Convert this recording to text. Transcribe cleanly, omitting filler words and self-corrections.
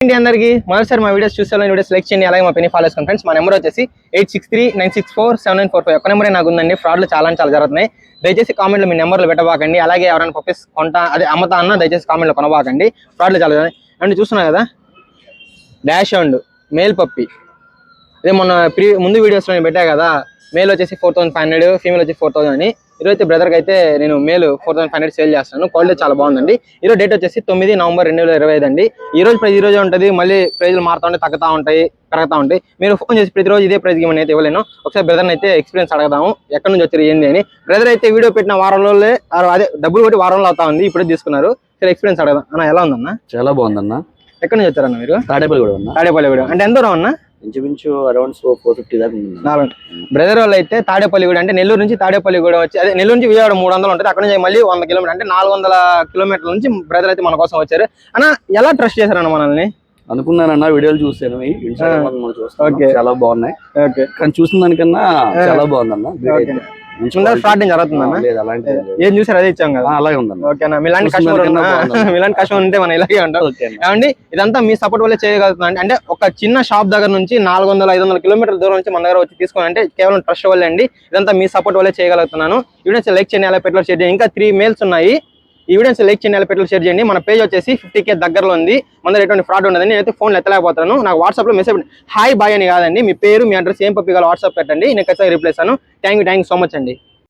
అందరికీ మొదటిసారి మా వీడియోస్ చూసాను వీడియోస్ లైక్ చేయండి అలాగే మా పెన్ని ఫాలో చేసుకోండి ఫ్రెండ్స్. మా నెంబర్ వచ్చేసి 8639647945 ఒక నెంబరే నాకు ఉందండి. ఫ్రాడ్లు చాలా జరుగుతున్నాయి. దయచేసి కామెంట్లో మీ నెంబర్లు పెట్టబాకండి. అలాగే ఎవరైనా పప్పీస్ అమ్మతా అన్న దయచేసి కామెంట్లో కొనబాకండి. ఫ్రాడ్లు చాలా అండ్ చూస్తున్నా కదా డాష్ అండ్ మేల్ పప్పి. అదే మొన్న ముందు వీడియోస్లో నేను పెట్టా కదా, మేల్ వచ్చేసి 4500, ఫీమేల్ వచ్చి 4000 అని. ఈరోజు బ్రదర్కి అయితే నేను మేల్ 4500 సేల్ చేస్తాను. క్వాలిటీ చాలా బాగుందండి. ఈరోజు డేట్ వచ్చేసి 9 నవంబర్ 2025 అండి. ఈ రోజే ఉంటుంది. మళ్ళీ ప్రైజ్లు మారుతూ ఉంటాయి, తగ్గుతూ ఉంటాయి, పెరుగుతూ ఉంటాయి. మీరు ఫోన్ చేసి ప్రతిరోజు ఇదే ప్రైజ్కి ఇవ్వని అయితే ఇవ్వలేను. ఒకసారి బ్రదర్ని అయితే ఎక్స్పీరియన్స్ అడగదాము, ఎక్కడి నుంచి వచ్చారు ఏంది అని. బ్రదర్ అయితే వీడియో పెట్టిన వారంలో అదే డబ్బులు కొట్టి వారంలో అవుతా ఉంది. ఇప్పుడే తీసుకున్నారు. సరే ఎక్స్పీరియన్స్ అడగదాం అన్న. ఎలా ఉందన్న? చాలా బాగుందన్న. ఎక్కడి నుంచి వచ్చారన్న మీరు? తాడేపల్లిగూడెం. అంటే ఎంత దూరం అన్న? ఇంచుమించు అరౌండ్ 450 దాకా. బ్రదర్ వాళ్ళు అయితే తాడేపల్లిగూడెం అంటే నెల్లూరు నుంచి తాడేపల్లిగూడెం వచ్చి అదే నెల్లూరు నుంచి విజయవాడ 300 ఉంటుంది. అక్కడ నుంచి మళ్ళీ 100 కిలోమీటర్ అంటే 400 కిలోమీటర్ల నుంచి బ్రదర్ అయితే మన కోసం వచ్చారు. అన్న ఎలా ట్రస్ట్ చేశారన్న మనల్ని? అనుకున్నానన్న, వీడియోలు చూసాను, చాలా బాగున్నాయి. ఓకే, కానీ చూసిన దానికన్నా చాలా బాగుందన్న. ఫ్రాడ్ జరుగుతుందన్న? ఏం చూసారు అదే ఇచ్చాం కదా, అలాగే ఉందన్న. ఓకేనా, మీలాంటి కస్టమర్ ఉంటే మనం ఇలాగే ఉంటాం. ఏమండి ఇదంతా మీ సపోర్ట్ వల్లే చేయగలుగుతుంది. అంటే ఒక చిన్న షాప్ దగ్గర నుంచి 400-500 కిలోమీటర్ల దూరం నుంచి మన దగ్గర వచ్చి తీసుకోండి అంటే కేవలం ట్రస్ట్ వల్లే అండి. ఇదంతా మీ సపోర్ట్ వల్లే చేయగలుగుతున్నాను. వీడియోస్ లైక్ చేయండి, అలా పెట్టులో షేర్ చేయండి. ఇంకా 3 మేల్స్ ఉన్నాయి. ఈ వీడియోస్ లైక్ చేయండి, అలా పెట్టులో షేర్ చేయండి. మన పేజ్ వచ్చేసి 50K దగ్గరలో ఉంది. మన దగ్గర ఎటువంటి ఫ్రాడ్ ఉండదండి. నేనైతే ఫోన్ ఎత్తలేకపోతాను. నాకు వాట్సాప్లో మెసేజ్ హాయ్ బాయ్ అని కాదండి, మీ పేరు మీ అడ్రస్ ఏం పంపించాలో వాట్సాప్ పెట్టండి. నేను ఖచ్చితంగా రిప్లై ఇస్తాను. థ్యాంక్ యూ సో మచ్ అండి.